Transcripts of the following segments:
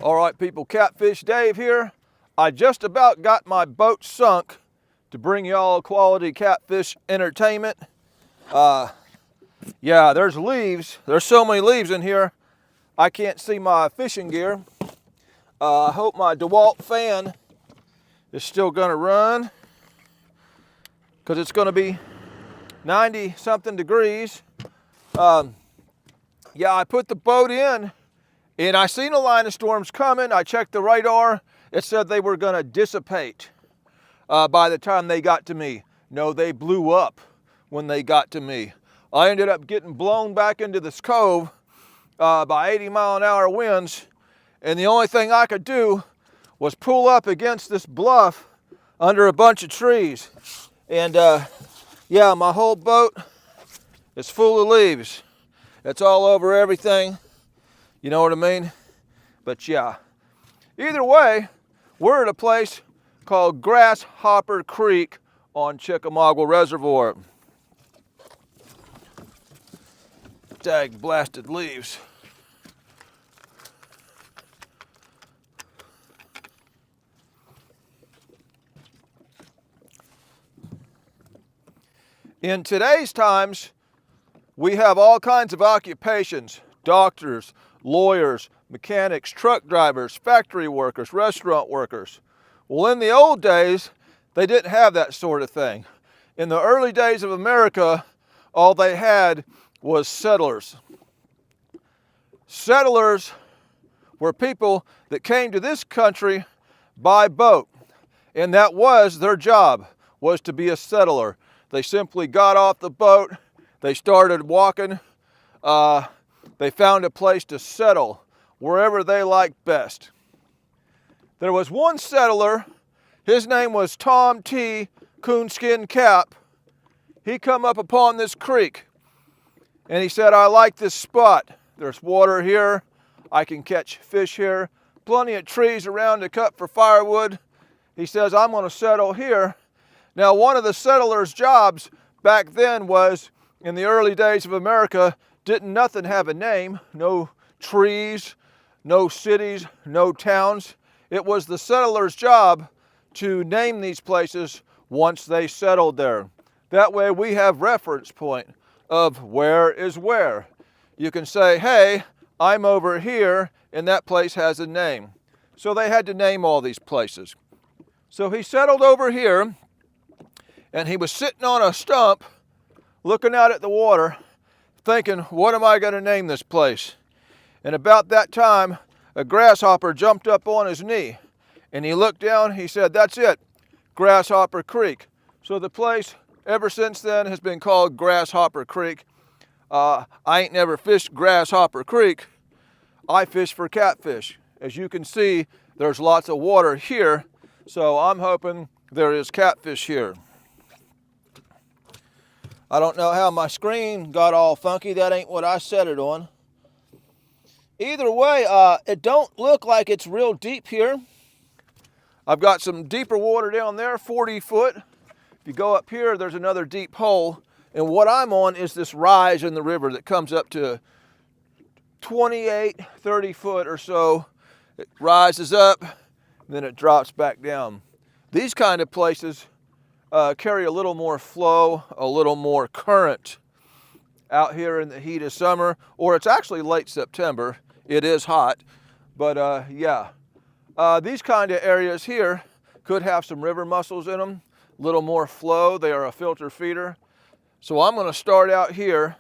All right, people, Catfish Dave here. I just about got my boat sunk to bring y'all quality catfish entertainment. Yeah, there's leaves. There's so many leaves in here, I can't see my fishing gear. I hope my DeWalt fan is still gonna run because it's gonna be 90 something degrees. Yeah, I put the boat in and I seen a line of storms coming. I checked the radar. It said they were gonna dissipate by the time they got to me. No, they blew up when they got to me. I ended up getting blown back into this cove by 80-mile-an-hour winds, and the only thing I could do was pull up against this bluff under a bunch of trees. And yeah, my whole boat is full of leaves. It's all over everything, you know what I mean? But yeah, either way, we're at a place called Grasshopper Creek on Chickamauga Reservoir. Dag blasted leaves. In today's times, we have all kinds of occupations: doctors, lawyers, mechanics, truck drivers, factory workers, restaurant workers. Well, in the old days, they didn't have that sort of thing. In the early days of America, all they had was settlers. Settlers were people that came to this country by boat, and that was their job, was to be a settler. They simply got off the boat, they started walking, they found a place to settle wherever they liked best. There was one settler, his name was Tom T. Coonskin Cap. He come up upon this creek and he said, "I like this spot. There's water here, I can catch fish here, plenty of trees around to cut for firewood." He says, "I'm gonna settle here." Now, one of the settlers' jobs back then was, in the early days of America, didn't nothing have a name, no trees, no cities, no towns. It was the settler's job to name these places once they settled there. That way we have reference point of where is where. You can say, hey, I'm over here, and that place has a name. So they had to name all these places. So he settled over here, and he was sitting on a stump, looking out at the water, thinking, what am I gonna name this place? And about that time, a grasshopper jumped up on his knee, and he looked down, he said, that's it, Grasshopper Creek. So the place, ever since then, has been called Grasshopper Creek. I ain't never fished Grasshopper Creek. I fish for catfish. As you can see, there's lots of water here, so I'm hoping there is catfish here. I don't know how my screen got all funky. That ain't what I set it on. Either way, it don't look like it's real deep here. I've got some deeper water down there, 40 foot. If you go up here, there's another deep hole. And what I'm on is this rise in the river that comes up to 28, 30 foot or so. It rises up, then it drops back down. These kind of places carry a little more flow, a little more current out here in the heat of summer, or it's actually late September. It is hot, but yeah. These kind of areas here could have some river mussels in them, a little more flow. They are a filter feeder. So I'm gonna start out here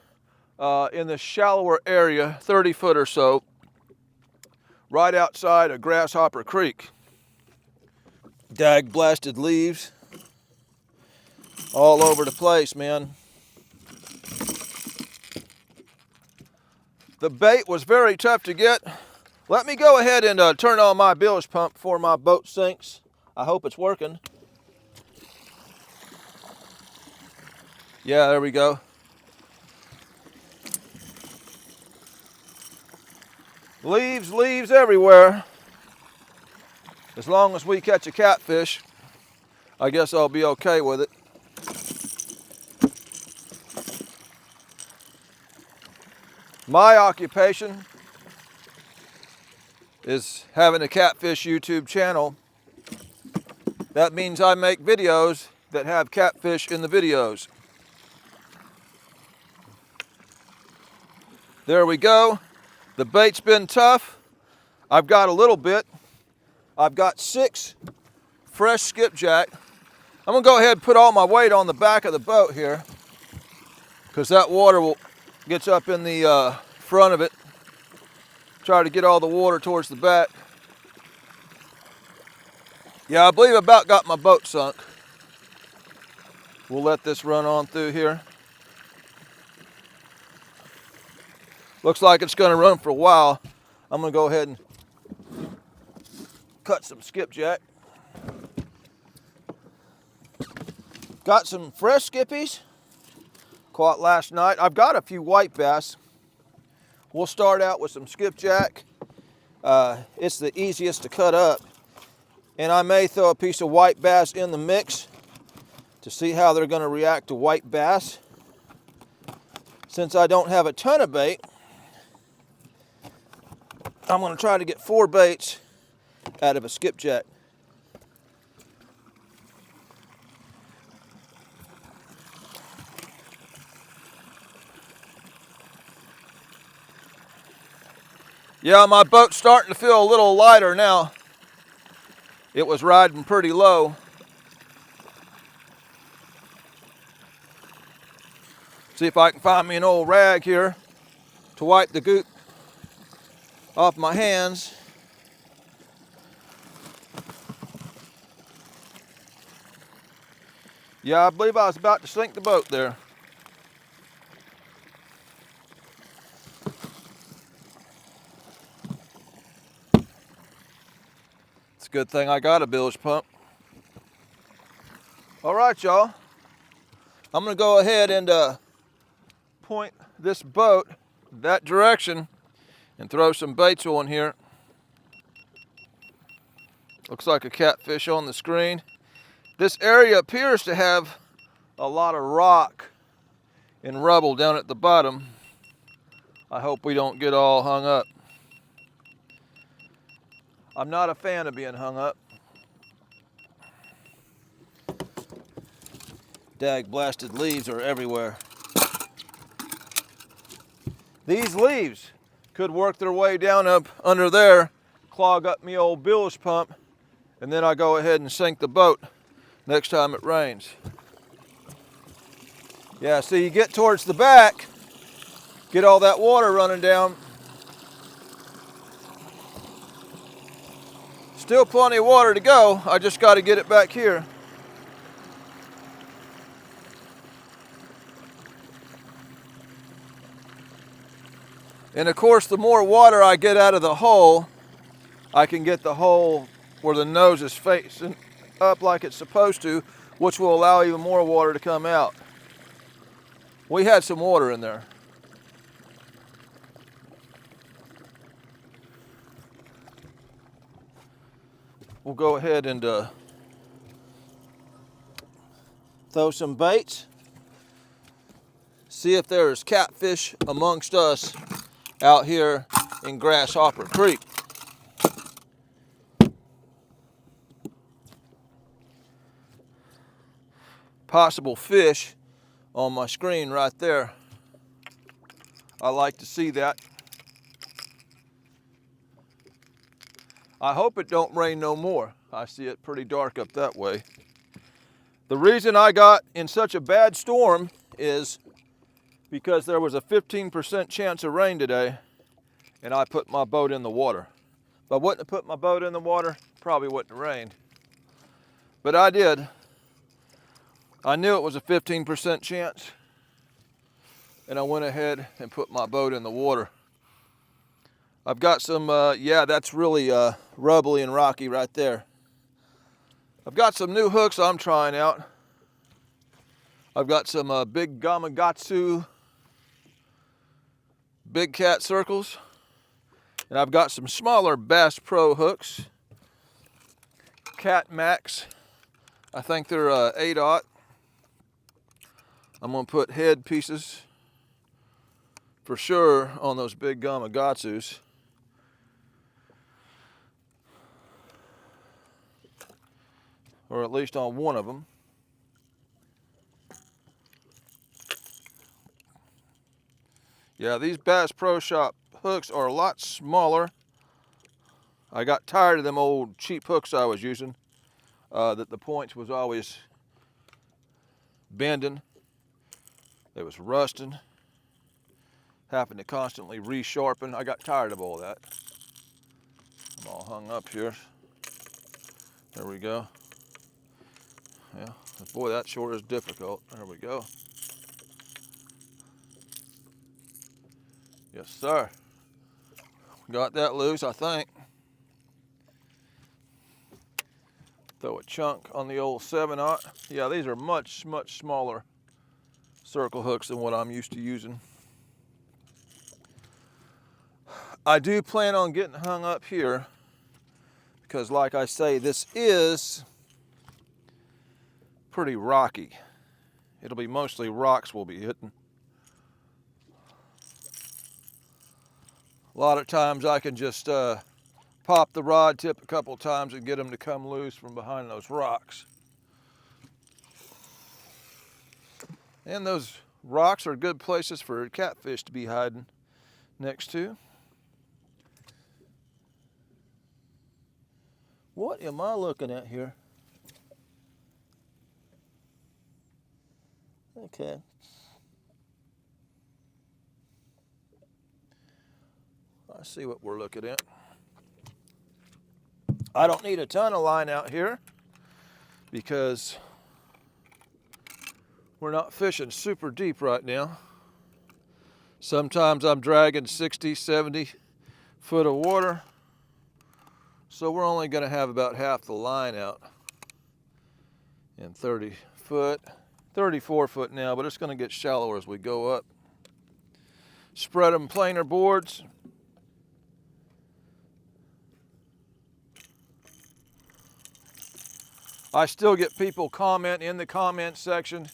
in the shallower area, 30 foot or so, right outside of Grasshopper Creek. Dag blasted leaves all over the place, man. The bait was very tough to get. Let me go ahead and turn on my bilge pump before my boat sinks. I hope it's working. Yeah, there we go. Leaves, leaves everywhere. As long as we catch a catfish, I guess I'll be okay with it. My occupation is having a catfish YouTube channel. That means I make videos that have catfish in the videos. There we go. The bait's been tough. I've got a little bit. I've got 6 fresh skipjack. I'm gonna go ahead and put all my weight on the back of the boat here, because that water gets up in the front of it. Try to get all the water towards the back. Yeah, I believe I about got my boat sunk. We'll let this run on through here. Looks like it's gonna run for a while. I'm gonna go ahead and cut some skipjack. Got some fresh skippies, caught last night. I've got a few white bass. We'll start out with some skipjack. It's the easiest to cut up. And I may throw a piece of white bass in the mix to see how they're gonna react to white bass. Since I don't have a ton of bait, I'm gonna try to get 4 baits out of a skipjack. Yeah, my boat's starting to feel a little lighter now. It was riding pretty low. See if I can find me an old rag here to wipe the goop off my hands. Yeah, I believe I was about to sink the boat there. It's a good thing I got a bilge pump. All right, y'all. I'm gonna go ahead and point this boat that direction and throw some baits on here. Looks like a catfish on the screen. This area appears to have a lot of rock and rubble down at the bottom. I hope we don't get all hung up. I'm not a fan of being hung up. Dag blasted leaves are everywhere. These leaves could work their way down up under there, clog up me old bilge pump, and then I go ahead and sink the boat next time it rains. Yeah, so you get towards the back, get all that water running down. Still plenty of water to go. I just got to get it back here. And of course, the more water I get out of the hole, I can get the hole where the nose is facing up like it's supposed to, which will allow even more water to come out. We had some water in there. We'll go ahead and throw some baits. See if there's catfish amongst us out here in Grasshopper Creek. Possible fish on my screen right there. I like to see that. I hope it don't rain no more. I see it pretty dark up that way. The reason I got in such a bad storm is because there was a 15% chance of rain today, and I put my boat in the water. If I wouldn't have put my boat in the water, probably wouldn't have rained. But I did. I knew it was a 15% chance, and I went ahead and put my boat in the water. I've got some, yeah, that's really rubbly and rocky right there. I've got some new hooks I'm trying out. I've got some big Gamakatsu Big Cat circles, and I've got some smaller Bass Pro hooks, Cat Max. I think they're 8/0. I'm gonna put head pieces for sure on those big Gamakatsus. or at least on one of them. Yeah, these Bass Pro Shop hooks are a lot smaller. I got tired of them old cheap hooks I was using, that the points was always bending. It was rusting, having to constantly resharpen. I got tired of all that. I'm all hung up here. There we go. Yeah, boy, that sure is difficult. There we go. Yes, sir. Got that loose, I think. Throw a chunk on the old 7/0. Yeah, these are much, much smaller circle hooks than what I'm used to using. I do plan on getting hung up here because, like I say, this is pretty rocky. It'll be mostly rocks we'll be hitting. A lot of times I can just pop the rod tip a couple times and get them to come loose from behind those rocks. And those rocks are good places for catfish to be hiding next to. What am I looking at here? Okay. I see what we're looking at. I don't need a ton of line out here because we're not fishing super deep right now. Sometimes I'm dragging 60, 70 foot of water. So we're only going to have about half the line out in 30 foot, 34 foot now, but it's going to get shallower as we go up. Spread them planer boards. I still get people comment in the comment section,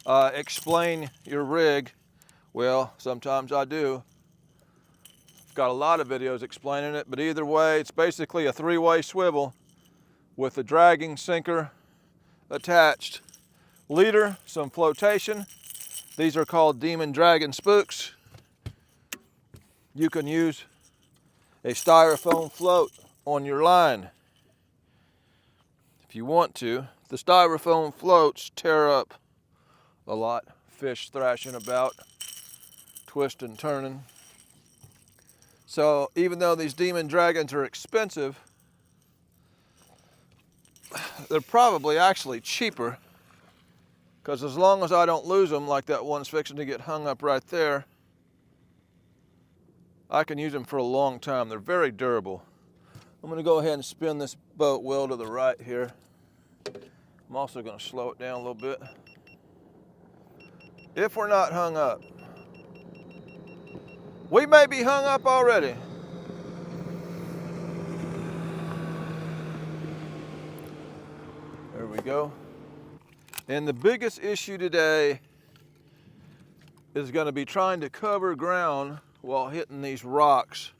explain your rig. Well, sometimes I do. Got a lot of videos explaining it, but either way, it's basically a 3-way swivel with a dragging sinker attached. Leader, some flotation. These are called Demon Dragon spooks. You can use a styrofoam float on your line if you want to. The styrofoam floats tear up a lot. Fish thrashing about, twisting, turning. So even though these Demon Dragons are expensive, they're probably actually cheaper, because as long as I don't lose them, like that one's fixing to get hung up right there, I can use them for a long time. They're very durable. I'm going to go ahead and spin this boat well to the right here. I'm also going to slow it down a little bit. If we're not hung up, we may be hung up already. There we go. And the biggest issue today is going to be trying to cover ground while hitting these rocks,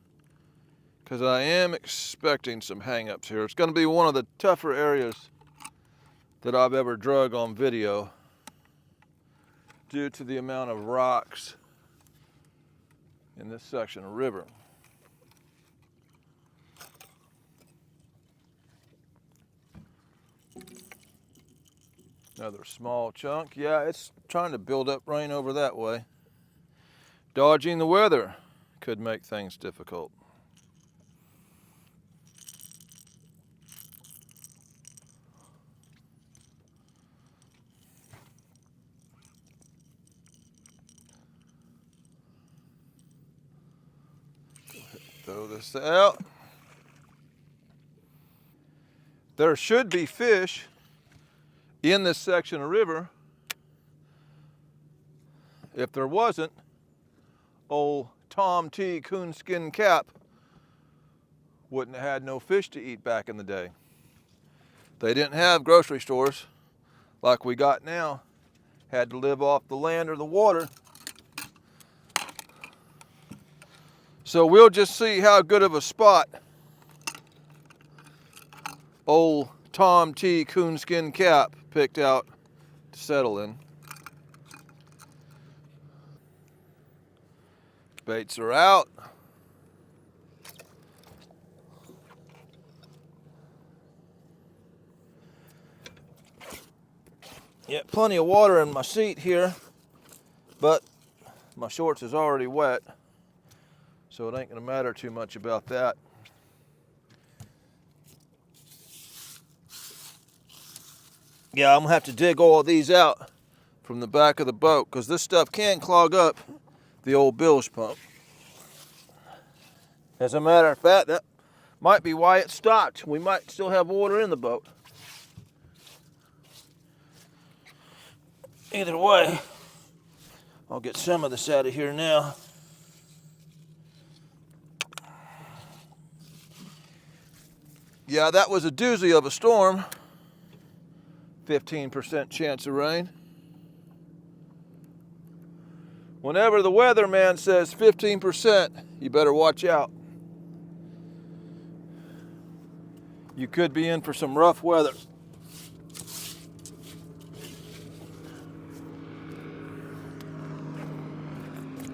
because I am expecting some hang-ups here. It's going to be one of the tougher areas that I've ever drug on video due to the amount of rocks in this section of river. Another small chunk. Yeah, it's trying to build up rain over that way. Dodging the weather could make things difficult. Throw this out. There should be fish in this section of river. If there wasn't, old Tom T. Coonskin Cap wouldn't have had no fish to eat back in the day. They didn't have grocery stores like we got now. Had to live off the land or the water. So we'll just see how good of a spot old Tom T coonskin cap picked out to settle in. Baits are out. Yeah, plenty of water in my seat here, but my shorts is already wet, so it ain't gonna matter too much about that. Yeah, I'm gonna have to dig all of these out from the back of the boat because this stuff can clog up the old bilge pump. As a matter of fact, that might be why it stopped. We might still have water in the boat. Either way, I'll get some of this out of here now. Yeah, that was a doozy of a storm. 15% chance of rain. Whenever the weatherman says 15%, you better watch out. You could be in for some rough weather.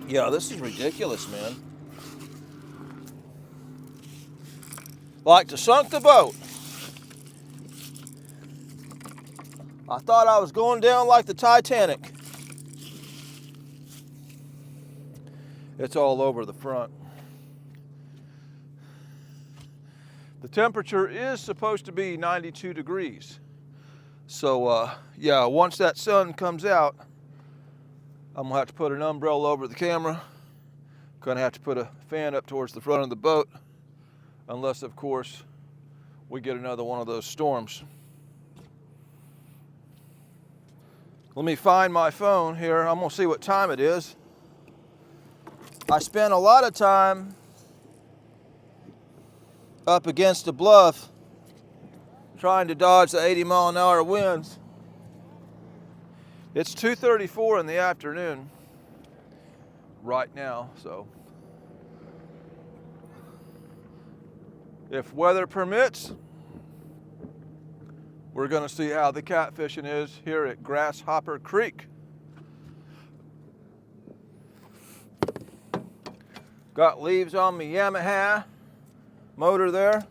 Yeah, this is ridiculous, man. Like to sunk the boat. I thought I was going down like the Titanic. It's all over the front. The temperature is supposed to be 92 degrees. So, yeah, once that sun comes out, I'm gonna have to put an umbrella over the camera. Gonna have to put a fan up towards the front of the boat. Unless, of course, we get another one of those storms. Let me find my phone here. I'm gonna see what time it is. I spent a lot of time up against the bluff trying to dodge the 80-mile-an-hour winds. It's 2:34 in the afternoon right now, so if weather permits, we're going to see how the catfishing is here at Grasshopper Creek. Got leaves on my Yamaha motor there.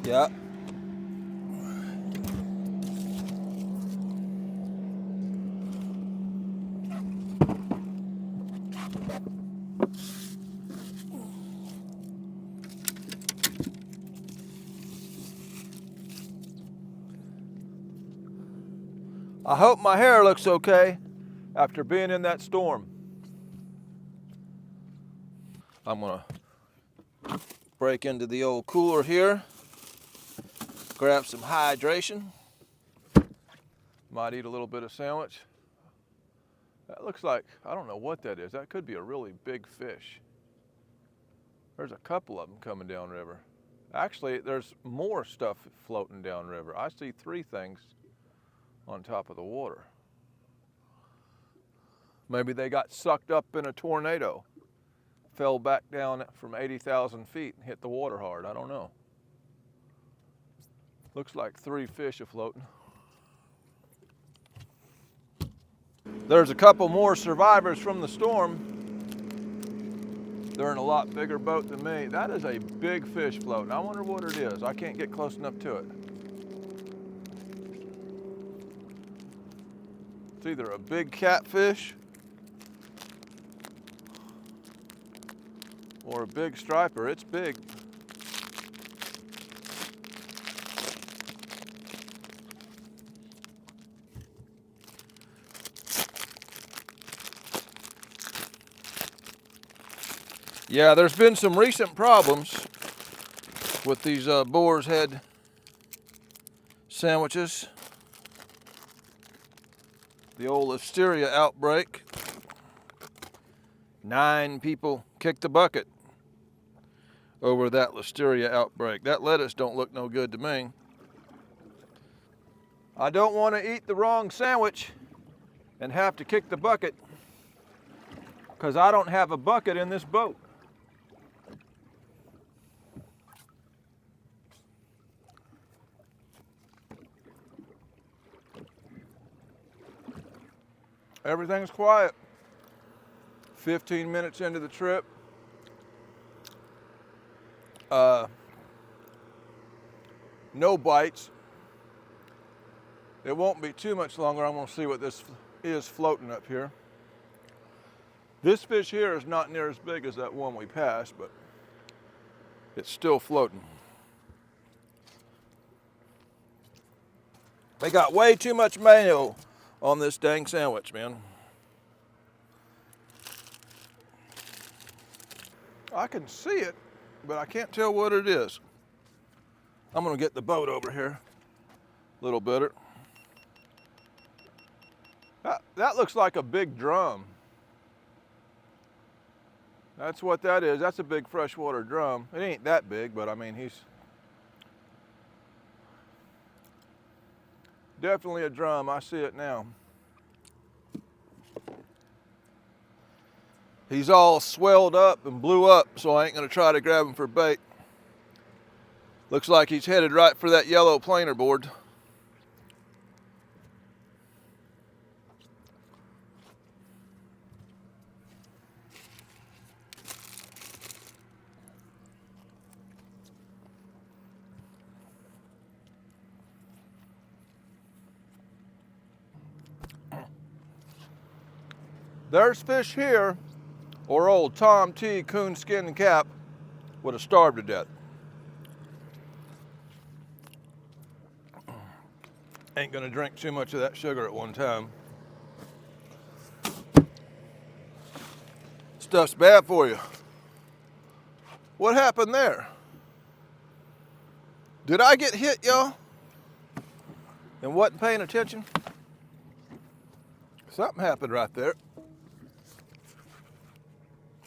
Yeah. I hope my hair looks okay after being in that storm. I'm gonna break into the old cooler here, grab some hydration. Might eat a little bit of sandwich. That looks like, I don't know what that is. That could be a really big fish. There's a couple of them coming downriver. Actually, there's more stuff floating downriver. I see 3 things on top of the water. Maybe they got sucked up in a tornado, fell back down from 80,000 feet and hit the water hard. I don't know. Looks like 3 fish are floating. There's a couple more survivors from the storm. They're in a lot bigger boat than me. That is a big fish floating. I wonder what it is. I can't get close enough to it. It's either a big catfish or a big striper. It's big. Yeah, there's been some recent problems with these boar's head sandwiches. The old listeria outbreak. 9 people kicked the bucket over that listeria outbreak. That lettuce don't look no good to me. I don't want to eat the wrong sandwich and have to kick the bucket. because I don't have a bucket in this boat. Everything's quiet. 15 minutes into the trip. No bites. It won't be too much longer. I'm going to see what this is floating up here. This fish here is not near as big as that one we passed, but it's still floating. They got way too much mayo on this dang sandwich, man. I can see it, but I can't tell what it is. I'm gonna get the boat over here a little better. That looks like a big drum. That's what that is. That's a big freshwater drum. It ain't that big, but I mean, he's definitely a drum. I see it now. He's all swelled up and blew up, so I ain't gonna try to grab him for bait. Looks like he's headed right for that yellow planer board. There's fish here, or old Tom T. Coonskin Cap would have starved to death. Ain't gonna drink too much of that sugar at one time. Stuff's bad for you. What happened there? Did I get hit, y'all? And wasn't paying attention? Something happened right there.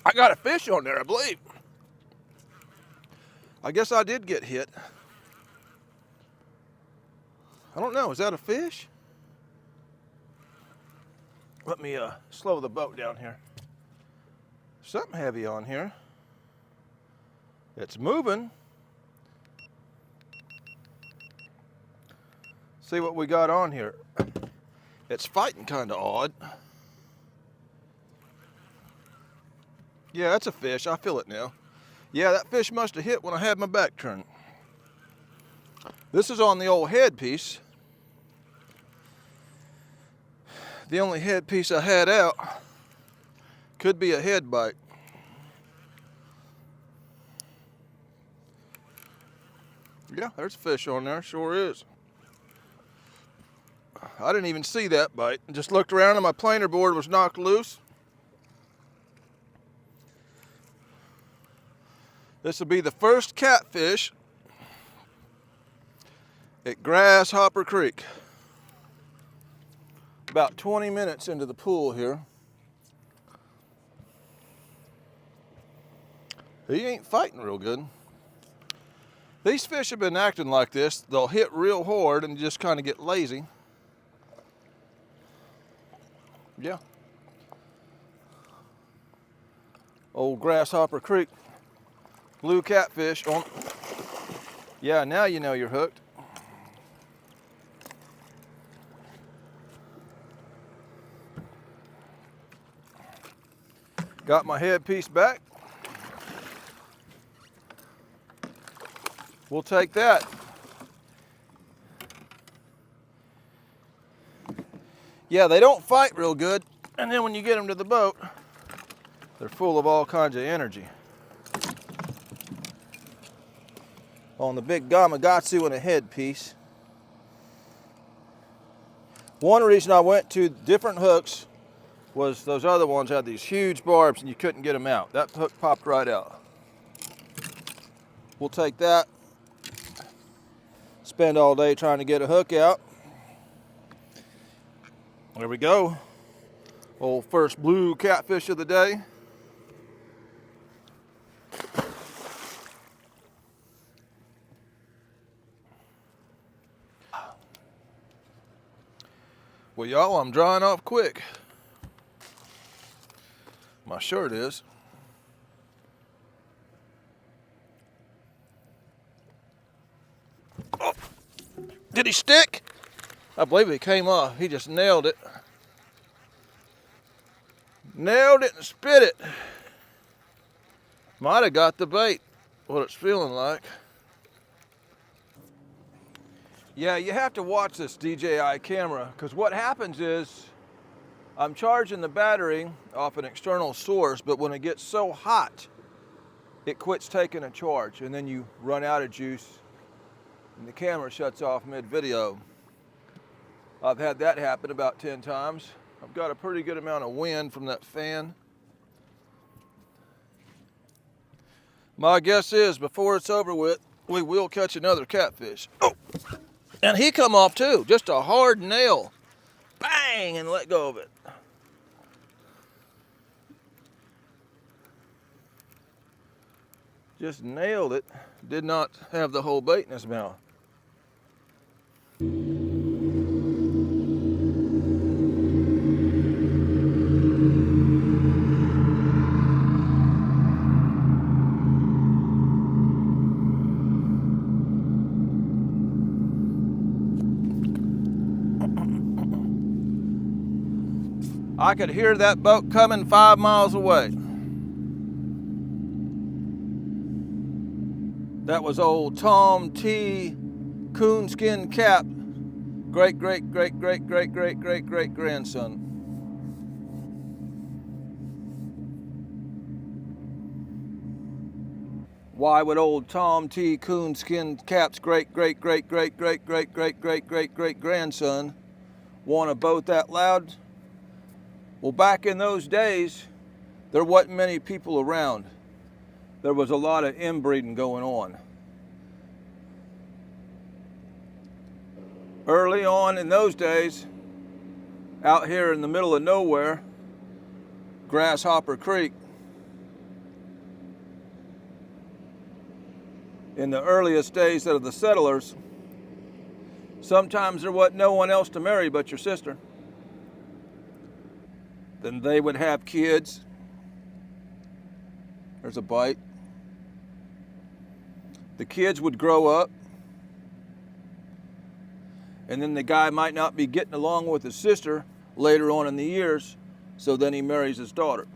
I got a fish on there, I believe. I guess I did get hit. I don't know, is that a fish? Let me slow the boat down here. Something heavy on here. It's moving. See what we got on here. It's fighting kind of odd. Yeah, that's a fish. I feel it now. Yeah, that fish must have hit when I had my back turned. This is on the old headpiece. The only headpiece I had out. Could be a head bite. Yeah, there's a fish on there. Sure is. I didn't even see that bite. Just looked around and my planer board was knocked loose. This will be the first catfish at Grasshopper Creek. About 20 minutes into the pool here. He ain't fighting real good. These fish have been acting like this. They'll hit real hard and just kind of get lazy. Yeah. Old Grasshopper Creek. Blue catfish on. Yeah, now you know you're hooked. Got my headpiece back. We'll take that. Yeah, they don't fight real good, and then when you get them to the boat, they're full of all kinds of energy. On the big Gamakatsu and a headpiece. One reason I went to different hooks was those other ones had these huge barbs and you couldn't get them out. That hook popped right out. We'll take that. Spend all day trying to get a hook out. There we go. Old first blue catfish of the day. Well, y'all, I'm drying off quick. My shirt is. Oh, did he stick? I believe he came off. He just nailed it. Nailed it and spit it. Might have got the bait, what it's feeling like. Yeah, you have to watch this DJI camera, because what happens is I'm charging the battery off an external source, but when it gets so hot, it quits taking a charge, and then you run out of juice, and the camera shuts off mid-video. I've had that happen about 10 times. I've got a pretty good amount of wind from that fan. My guess is, before it's over with, we will catch another catfish. Oh, and he come off too, just a hard nail. Bang, and let go of it. Just nailed it. Did not have the whole bait in his mouth. I could hear that boat coming 5 miles away. That was old Tom T. Coonskin Cap, great grandson. Why would old Tom T. Coonskin Cap's great grandson want a boat that loud? Well, back in those days, there wasn't many people around. There was a lot of inbreeding going on. Early on in those days, out here in the middle of nowhere, Grasshopper Creek, in the earliest days of the settlers, sometimes there wasn't no one else to marry but your sister. Then they would have kids. There's a bite. The kids would grow up, and then the guy might not be getting along with his sister later on in the years, so then he marries his daughter.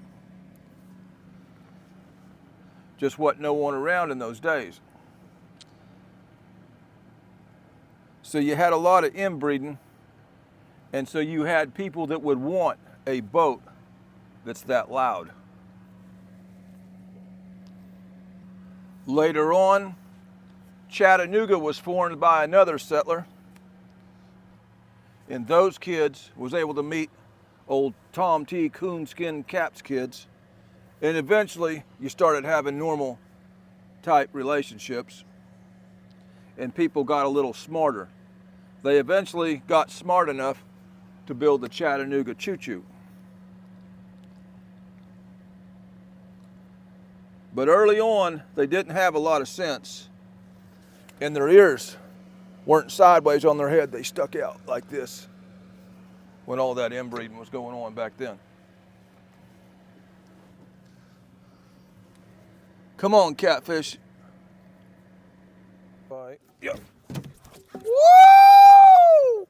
Just wasn't no one around in those days. So you had a lot of inbreeding, and so you had people that would want a boat that's that loud. Later on, Chattanooga was formed by another settler, and those kids was able to meet old Tom T. Coonskin Cap's kids, and eventually you started having normal type relationships, and people got a little smarter. They eventually got smart enough to build the Chattanooga Choo-Choo. But early on, they didn't have a lot of sense, and their ears weren't sideways on their head. They stuck out like this when all that inbreeding was going on back then. Come on, catfish. Bite. Yep. Woo!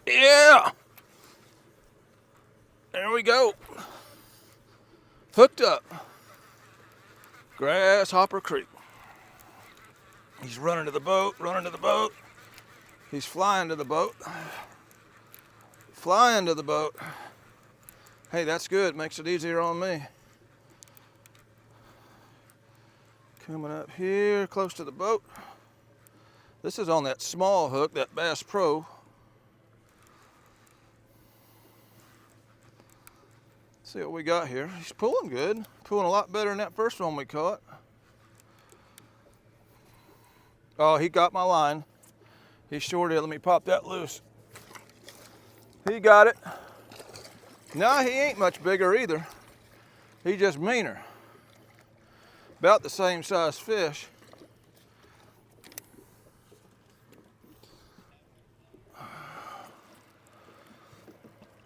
Yeah! There we go. Hooked up. Grasshopper Creek. He's running to the boat, running to the boat. He's flying to the boat. Flying to the boat. Hey, that's good. Makes it easier on me. Coming up here, close to the boat. This is on that small hook, that Bass Pro. See what we got here. He's pulling good. Pulling a lot better than that first one we caught. Oh, he got my line. He sure did. Let me pop that loose. He got it. No, he ain't much bigger either. He's just meaner. About the same size fish.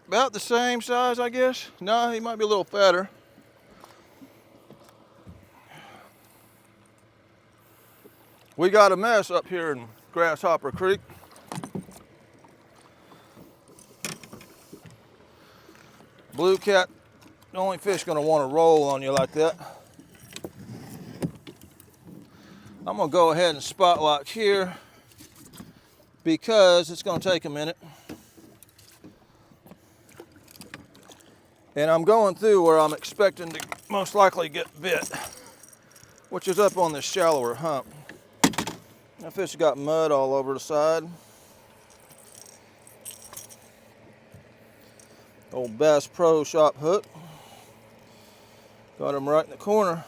About the same size, I guess. No, he might be a little fatter. We got a mess up here in Grasshopper Creek. Blue cat, the only fish gonna want to roll on you like that. I'm gonna go ahead and spotlight here because it's gonna take a minute. And I'm going through where I'm expecting to most likely get bit, which is up on this shallower hump. That fish has got mud all over the side. Old Bass Pro Shop hook. Got him right in the corner.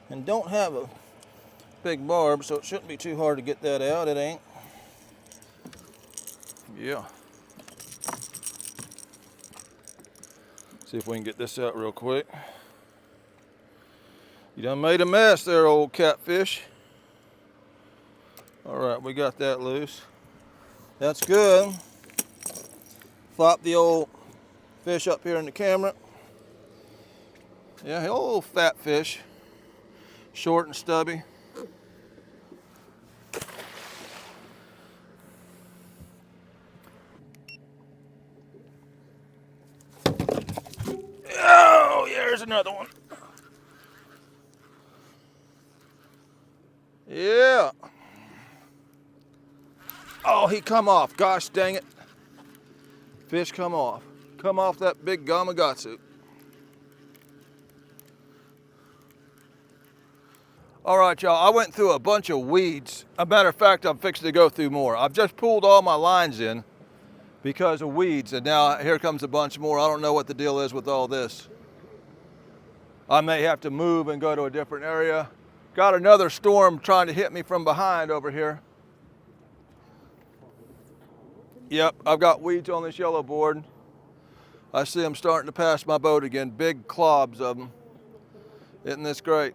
And don't have a big barb, so it shouldn't be too hard to get that out. It ain't. Yeah. See if we can get this out real quick. You done made a mess there, old catfish. All right, we got that loose. That's good. Flop the old fish up here in the camera. Yeah, old fat fish. Short and stubby. Oh, there's another one. Yeah. Oh, he come off. Gosh dang it. Fish come off. Come off that big Gamakatsu. All right, y'all, I went through a bunch of weeds. As a matter of fact, I'm fixing to go through more. I've just pulled all my lines in because of weeds, and now here comes a bunch more. I don't know what the deal is with all this. I may have to move and go to a different area. Got another storm trying to hit me from behind over here. Yep, I've got weeds on this yellow board. I see them starting to pass my boat again, big clobs of them. Isn't this great?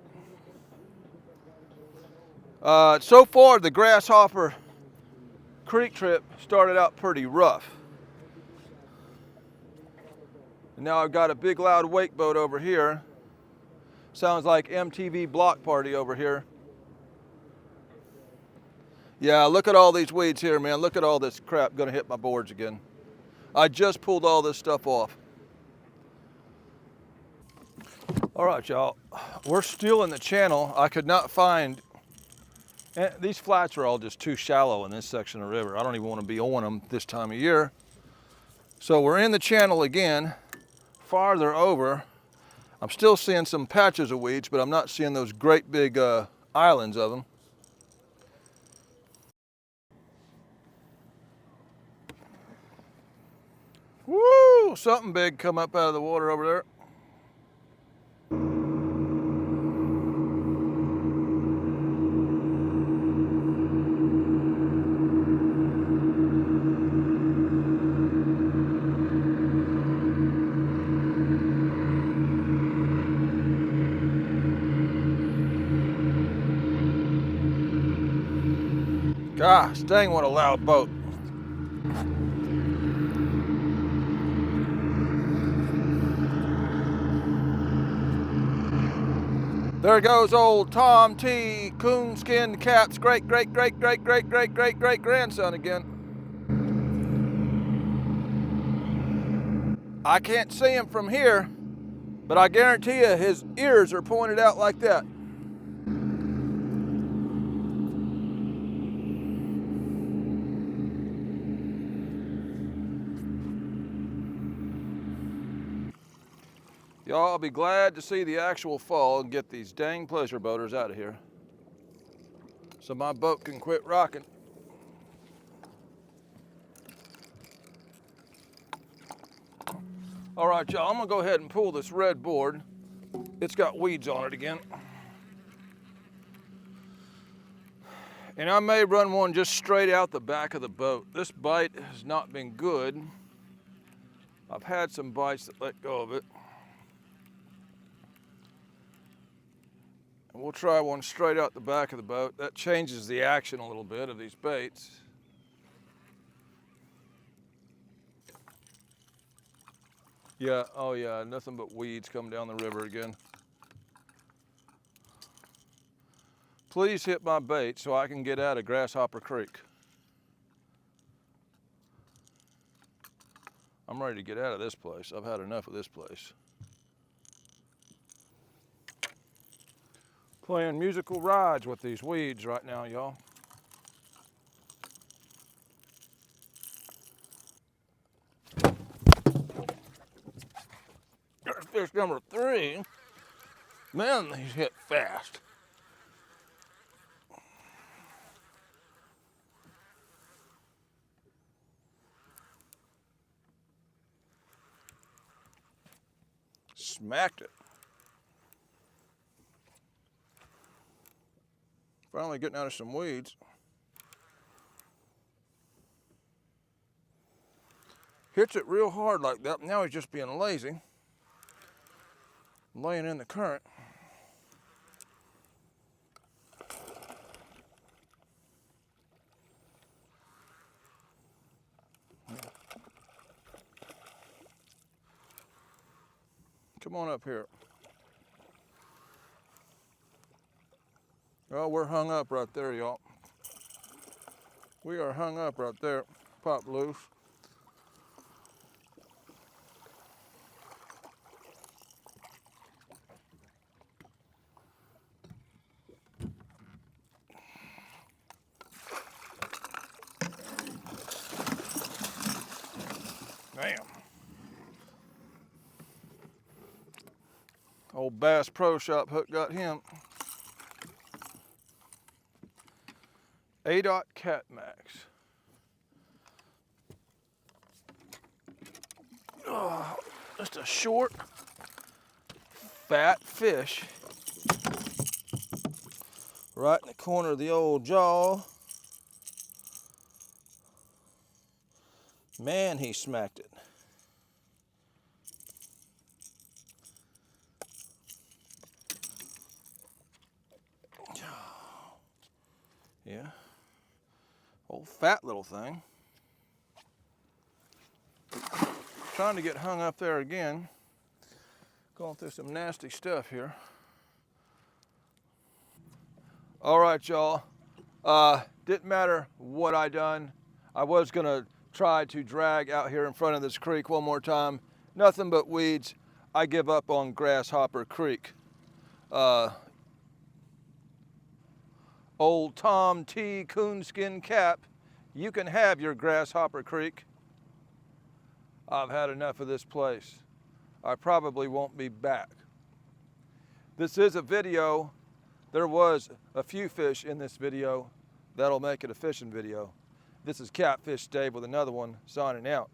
So far, the Grasshopper Creek trip started out pretty rough. And now I've got a big loud wake boat over here. Sounds like MTV Block Party over here. Yeah, look at all these weeds here, man. Look at all this crap gonna hit my boards again. I just pulled all this stuff off. All right, y'all, we're still in the channel. I could not find, and these flats are all just too shallow in this section of the river. I don't even want to be on them this time of year. So we're in the channel again, farther over. I'm still seeing some patches of weeds, but I'm not seeing those great big islands of them. Woo! Something big come up out of the water over there. Gosh, dang, what a loud boat. There goes old Tom T. Coonskin Cat's great grandson again. I can't see him from here, but I guarantee you his ears are pointed out like that. Y'all, I'll be glad to see the actual fall and get these dang pleasure boaters out of here so my boat can quit rocking. All right, y'all, I'm gonna go ahead and pull this red board. It's got weeds on it again. And I may run one just straight out the back of the boat. This bite has not been good. I've had some bites that let go of it. We'll try one straight out the back of the boat. That changes the action a little bit of these baits. Yeah, oh yeah, nothing but weeds come down the river again. Please hit my bait so I can get out of Grasshopper Creek. I'm ready to get out of this place. I've had enough of this place. Playing musical rides with these weeds right now, y'all. There's fish number 3. Man, these hit fast. Smacked it. Finally getting out of some weeds. Hits it real hard like that. Now he's just being lazy. Laying in the current. Come on up here. Oh, we're hung up right there, y'all. We are hung up right there. Pop loose. Damn. Old Bass Pro Shop hook got him. A-Dot Cat Max. Oh, just a short, fat fish. Right in the corner of the old jaw. Man, he smacked it. Yeah. Old fat little thing. Trying to get hung up there again. Going through some nasty stuff here. All right, y'all. Didn't matter what I done. I was gonna try to drag out here in front of this creek one more time. Nothing but weeds. I give up on Grasshopper Creek. Old Tom T. Coonskin Cap, you can have your Grasshopper Creek. I've had enough of this place. I probably won't be back. This is a video. There was a few fish in this video. That'll make it a fishing video. This is Catfish Dave with another one, signing out.